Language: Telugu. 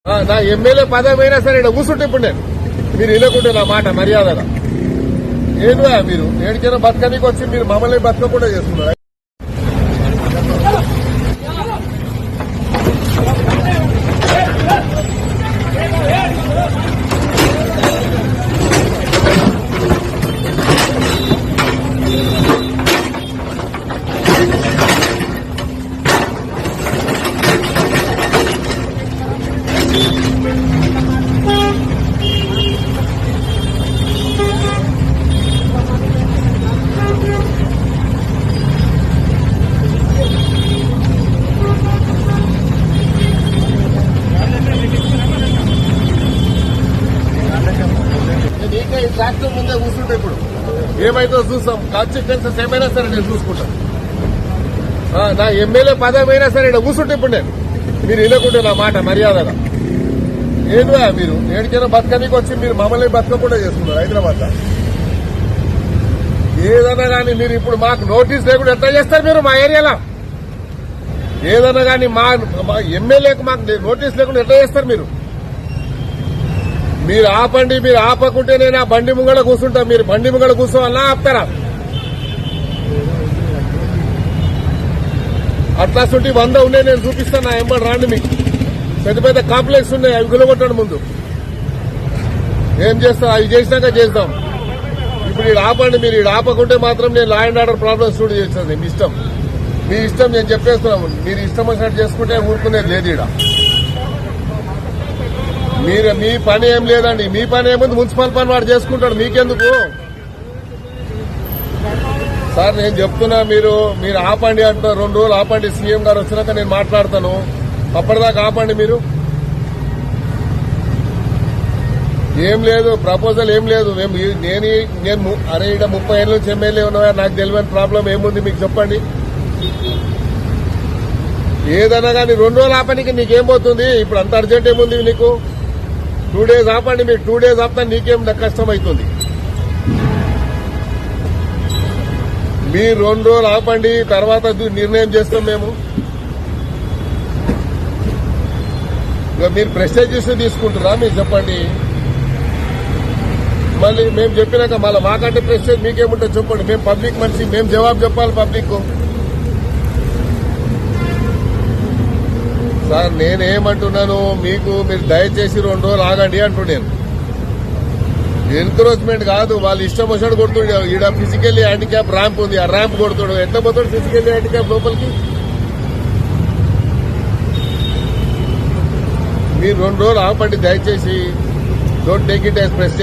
నా ఎమ్మెల్యే పదవి అయినా సరే ఇక్కడ కూర్చుంటే ఇప్పుడు నేను మీరు వినకుంటే నా మాట మర్యాదగా ఏంటో మీరు ఏడికైనా బతకనికి వచ్చి మీరు మమ్మల్ని బతకకుండా చేస్తున్నారు. ట్రాక్టర్ ముందే కూర్చుంటే ఇప్పుడు ఏమైతే చూస్తాం, కాన్సిక్వెన్సెస్ ఏమైనా సరే నేను చూసుకుంటాను. నా ఎమ్మెల్యే పదవి అయినా సరే ఇక్కడ కూర్చుంటే ఇప్పుడు నేను మీరు వినకుంటే నా మాట మర్యాదగా ఏంటో మీరు ఏడికైనా బతకనికి వచ్చి మీరు మమ్మల్ని బతకకుండా చేస్తున్నారు. హైదరాబాద్ ఏదన్నా కానీ మీరు ఇప్పుడు మాకు నోటీస్ లేకుండా ఎట్లా చేస్తారు మీరు మా ఏరియాలో? ఏదన్నా కానీ మా ఎమ్మెల్యేకి మాకు నోటీస్ లేకుండా ఎట్లా చేస్తారు మీరు? మీరు ఆపండి, మీరు ఆపకుంటే నేను ఆ బండి ముంగళ కూర్చుంటా. మీరు బండి ముంగళ కూర్చోవాలా ఆపుతారా? అట్లాంటి 100 ఉన్నాయి, నేను చూపిస్తాను. నా ఎంబడి రాండి, మీకు పెద్ద పెద్ద కాంప్లెక్స్ ఉన్నాయి, అవి గులగొట్టండి ముందు. ఏం చేస్తా అవి చేసినాక చేద్దాం. ఇప్పుడు ఈడ ఆపండి. మీరు ఈడ ఆపకుంటే మాత్రం నేను law and order problems studio చేస్తాను. మీ ఇష్టం, మీ ఇష్టం. నేను చెప్పేస్తున్నాము, మీరు ఇష్టం వచ్చినట్టు చేసుకుంటే ఊరుకునేది లేదు. ఈడ మీరు మీ పని ఏం లేదండి. మీ పని ఏముంది, మున్సిపల్ పని వాడు చేసుకుంటాడు, మీకెందుకు సార్? నేను చెప్తున్నా, మీరు ఆపండి అంటున్నారు. 2 రోజులు ఆపండి, సీఎం గారు వచ్చినాక నేను మాట్లాడతాను. అప్పటిదాకా ఆపండి. మీరు ఏం లేదు, ప్రపోజల్ ఏం లేదు. నేను అరే ఇక్కడ 30 ఏళ్ళ నుంచి ఎమ్మెల్యే ఉన్నా, నాకు తెలియని ప్రాబ్లం ఏముంది మీకు చెప్పండి. ఏదైనా కానీ 2 రోజులు ఆపడానికి నీకేం పోతుంది? ఇప్పుడు అంత అర్జెంట్ ఏముంది నీకు? 2 డేస్ ఆపండి. మీరు 2 డేస్ ఆపితే నీకేం కష్టం అవుతుంది? మీరు 2 రోజులు ఆపండి, తర్వాత నిర్ణయం చేస్తాం మేము. ఇక మీరు ప్రెస్టేజ్ ఇష్యూ తీసుకుంటారా? మీరు చెప్పండి. మళ్ళీ మేము చెప్పినాక మళ్ళీ మాకంటే ప్రెస్టేజ్ మీకేముంటే చెప్పండి. మేము పబ్లిక్ మనిషి, మేము జవాబు చెప్పాలి పబ్లిక్. సార్ నేనేమంటున్నాను, మీరు దయచేసి 2 రోజులు ఆగండి అంటున్నాను. ఎంక్రోచ్మెంట్ కాదు, వాళ్ళు ఇష్టం వచ్చినట్టు కొడుతుండే. ఈడ ఫిజికల్లీ హ్యాండిక్యాప్ ర్యాంప్ ఉంది, ఆ ర్యాంప్ కొడుతుడు. ఎట్లా పోతాడు ఫిజికల్లీ హ్యాండిక్యాప్ లోపలికి? మీరు 2 రోజులు ఆపండి దయచేసి. Don't take it as prestige.